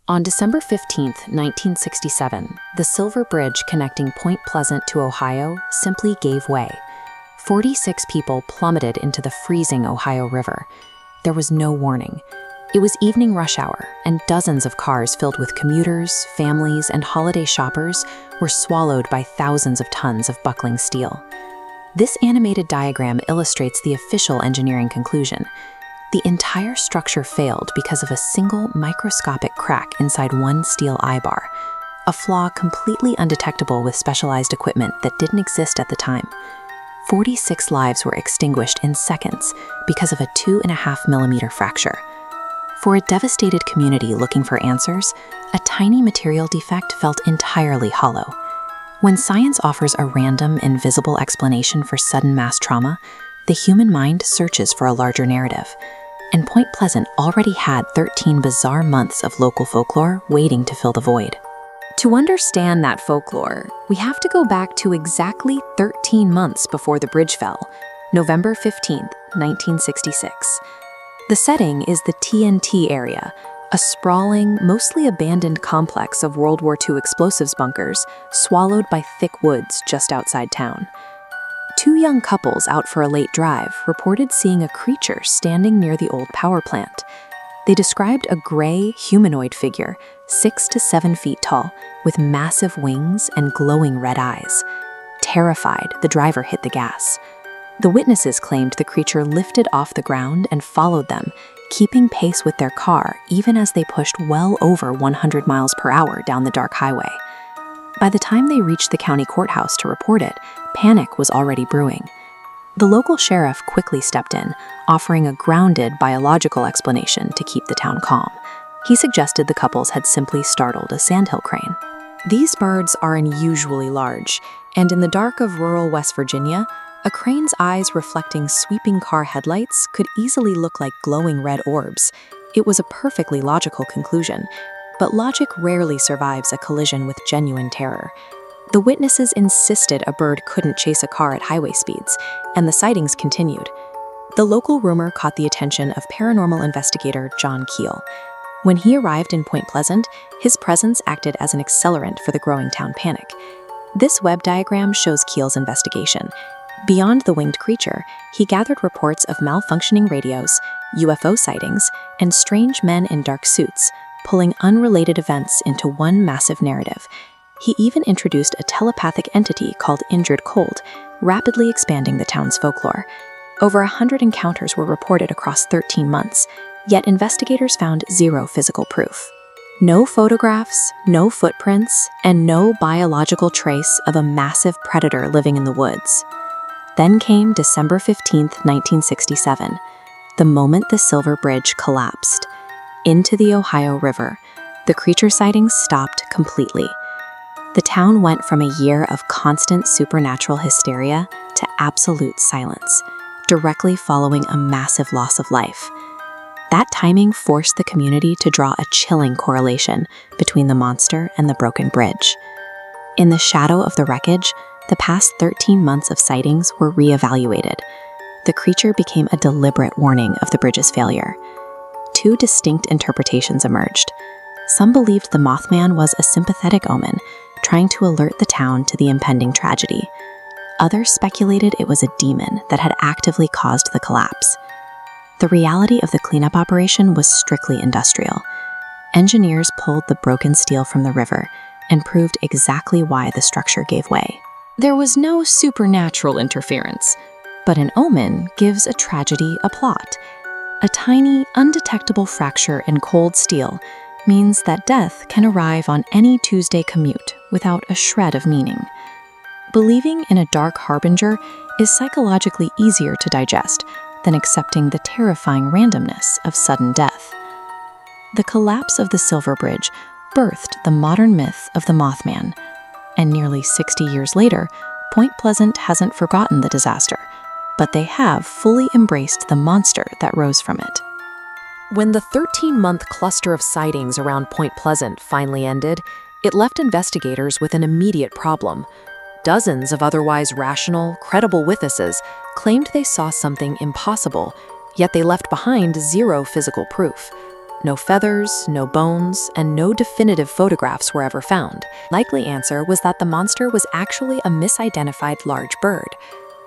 On December 15, 1967, the Silver Bridge connecting Point Pleasant to Ohio simply gave way. 46 people plummeted into the freezing Ohio River. There was no warning. It was evening rush hour, and dozens of cars filled with commuters, families, and holiday shoppers were swallowed by thousands of tons of buckling steel. This animated diagram illustrates the official engineering conclusion. The entire structure failed because of a single microscopic crack inside one steel eye-bar, a flaw completely undetectable with specialized equipment that didn't exist at the time. 46 lives were extinguished in seconds because of a 2.5 mm fracture. For a devastated community looking for answers, a tiny material defect felt entirely hollow. When science offers a random, invisible explanation for sudden mass trauma, the human mind searches for a larger narrative. And Point Pleasant already had 13 bizarre months of local folklore waiting to fill the void. To understand that folklore, we have to go back to exactly 13 months before the bridge fell, November 15, 1966. The setting is the TNT area, a sprawling, mostly abandoned complex of World War II explosives bunkers swallowed by thick woods just outside town. Two young couples out for a late drive reported seeing a creature standing near the old power plant. They described a gray, humanoid figure, 6 to 7 feet tall, with massive wings and glowing red eyes. Terrified, the driver hit the gas. The witnesses claimed the creature lifted off the ground and followed them, keeping pace with their car even as they pushed well over 100 miles per hour down the dark highway. By the time they reached the county courthouse to report it, panic was already brewing. The local sheriff quickly stepped in, offering a grounded biological explanation to keep the town calm. He suggested the couples had simply startled a sandhill crane. These birds are unusually large, and in the dark of rural West Virginia, a crane's eyes reflecting sweeping car headlights could easily look like glowing red orbs. It was a perfectly logical conclusion, but logic rarely survives a collision with genuine terror. The witnesses insisted a bird couldn't chase a car at highway speeds, and the sightings continued. The local rumor caught the attention of paranormal investigator John Keel. When he arrived in Point Pleasant, his presence acted as an accelerant for the growing town panic. This web diagram shows Keel's investigation. Beyond the winged creature, he gathered reports of malfunctioning radios, UFO sightings, and strange men in dark suits, pulling unrelated events into one massive narrative. He even introduced a telepathic entity called Injured Cold, rapidly expanding the town's folklore. Over 100 encounters were reported across 13 months, yet investigators found zero physical proof. No photographs, no footprints, and no biological trace of a massive predator living in the woods. Then came December 15, 1967, the moment the Silver Bridge collapsed. Into the Ohio River, the creature sightings stopped completely. The town went from a year of constant supernatural hysteria to absolute silence, directly following a massive loss of life. That timing forced the community to draw a chilling correlation between the monster and the broken bridge. In the shadow of the wreckage, the past 13 months of sightings were reevaluated. The creature became a deliberate warning of the bridge's failure. Two distinct interpretations emerged. Some believed the Mothman was a sympathetic omen, trying to alert the town to the impending tragedy. Others speculated it was a demon that had actively caused the collapse. The reality of the cleanup operation was strictly industrial. Engineers pulled the broken steel from the river and proved exactly why the structure gave way. There was no supernatural interference, but an omen gives a tragedy a plot. A tiny, undetectable fracture in cold steel means that death can arrive on any Tuesday commute without a shred of meaning. Believing in a dark harbinger is psychologically easier to digest than accepting the terrifying randomness of sudden death. The collapse of the Silver Bridge birthed the modern myth of the Mothman, and nearly 60 years later, Point Pleasant hasn't forgotten the disaster, but they have fully embraced the monster that rose from it. When the 13-month cluster of sightings around Point Pleasant finally ended, it left investigators with an immediate problem. Dozens of otherwise rational, credible witnesses claimed they saw something impossible, yet they left behind zero physical proof. No feathers, no bones, and no definitive photographs were ever found. Likely answer was that the monster was actually a misidentified large bird.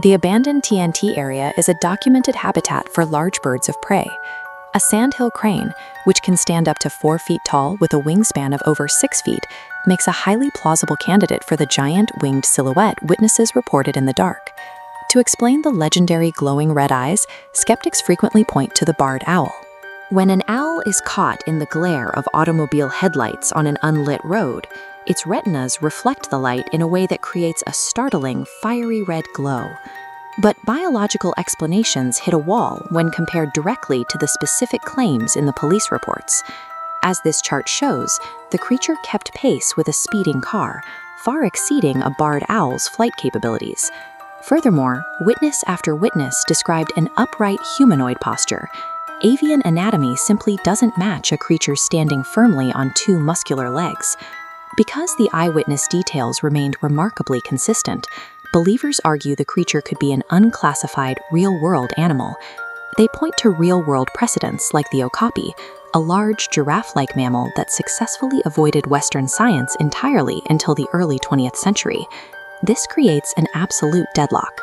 The abandoned TNT area is a documented habitat for large birds of prey. A sandhill crane, which can stand up to 4 feet tall with a wingspan of over 6 feet, makes a highly plausible candidate for the giant winged silhouette witnesses reported in the dark. To explain the legendary glowing red eyes, skeptics frequently point to the barred owl. When an owl is caught in the glare of automobile headlights on an unlit road, its retinas reflect the light in a way that creates a startling, fiery red glow. But biological explanations hit a wall when compared directly to the specific claims in the police reports. As this chart shows, the creature kept pace with a speeding car, far exceeding a barred owl's flight capabilities. Furthermore, witness after witness described an upright humanoid posture. Avian anatomy simply doesn't match a creature standing firmly on 2 muscular legs. Because the eyewitness details remained remarkably consistent, believers argue the creature could be an unclassified, real-world animal. They point to real-world precedents like the okapi, a large, giraffe-like mammal that successfully avoided Western science entirely until the early 20th century. This creates an absolute deadlock.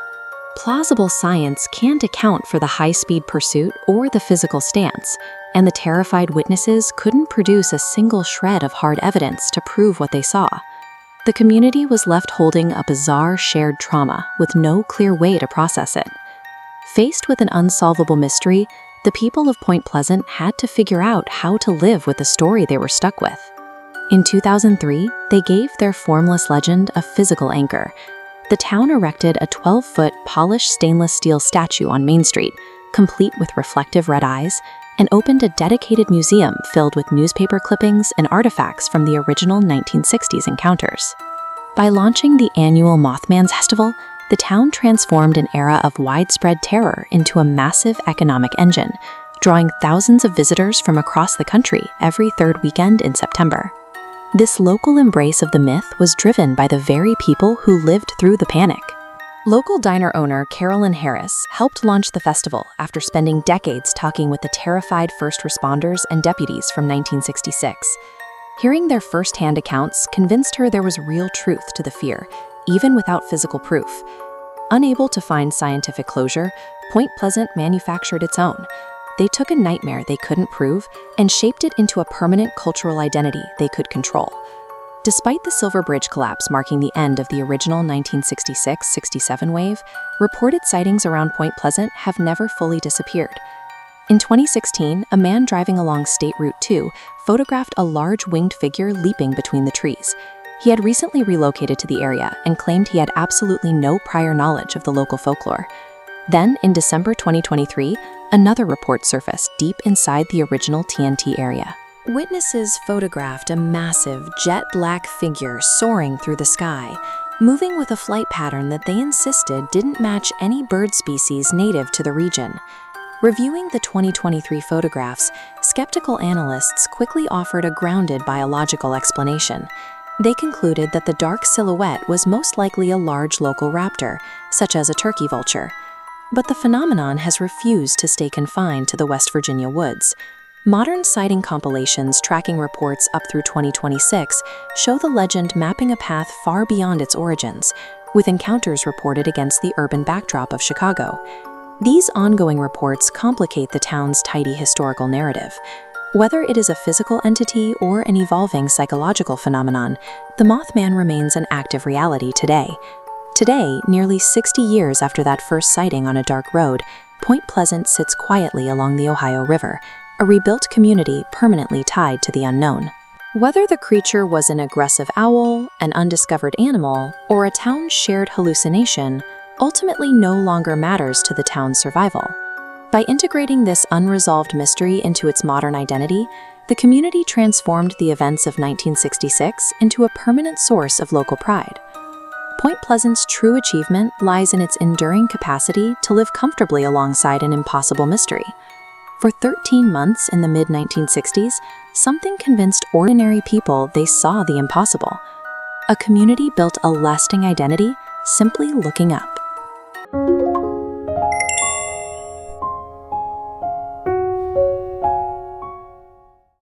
Plausible science can't account for the high-speed pursuit or the physical stance, and the terrified witnesses couldn't produce a single shred of hard evidence to prove what they saw. The community was left holding a bizarre shared trauma with no clear way to process it. Faced with an unsolvable mystery, the people of Point Pleasant had to figure out how to live with the story they were stuck with. In 2003, they gave their formless legend a physical anchor. The town erected a 12-foot polished stainless steel statue on Main Street, complete with reflective red eyes, and opened a dedicated museum filled with newspaper clippings and artifacts from the original 1960s encounters. By launching the annual Mothman Festival, the town transformed an era of widespread terror into a massive economic engine, drawing thousands of visitors from across the country every 3rd weekend in September. This local embrace of the myth was driven by the very people who lived through the panic. Local diner owner Carolyn Harris helped launch the festival after spending decades talking with the terrified first responders and deputies from 1966. Hearing their first-hand accounts convinced her there was real truth to the fear, even without physical proof. Unable to find scientific closure, Point Pleasant manufactured its own. They took a nightmare they couldn't prove and shaped it into a permanent cultural identity they could control. Despite the Silver Bridge collapse marking the end of the original 1966-67 wave, reported sightings around Point Pleasant have never fully disappeared. In 2016, a man driving along State Route 2 photographed a large winged figure leaping between the trees. He had recently relocated to the area and claimed he had absolutely no prior knowledge of the local folklore. Then, in December 2023, another report surfaced deep inside the original TNT area. Witnesses photographed a massive, jet-black figure soaring through the sky, moving with a flight pattern that they insisted didn't match any bird species native to the region. Reviewing the 2023 photographs, skeptical analysts quickly offered a grounded biological explanation. They concluded that the dark silhouette was most likely a large local raptor, such as a turkey vulture. But the phenomenon has refused to stay confined to the West Virginia woods. Modern sighting compilations tracking reports up through 2026 show the legend mapping a path far beyond its origins, with encounters reported against the urban backdrop of Chicago. These ongoing reports complicate the town's tidy historical narrative. Whether it is a physical entity or an evolving psychological phenomenon, the Mothman remains an active reality today. Today, nearly 60 years after that first sighting on a dark road, Point Pleasant sits quietly along the Ohio River, a rebuilt community permanently tied to the unknown. Whether the creature was an aggressive owl, an undiscovered animal, or a town's shared hallucination, ultimately no longer matters to the town's survival. By integrating this unresolved mystery into its modern identity, the community transformed the events of 1966 into a permanent source of local pride. Point Pleasant's true achievement lies in its enduring capacity to live comfortably alongside an impossible mystery. For 13 months in the mid-1960s, something convinced ordinary people they saw the impossible. A community built a lasting identity simply looking up.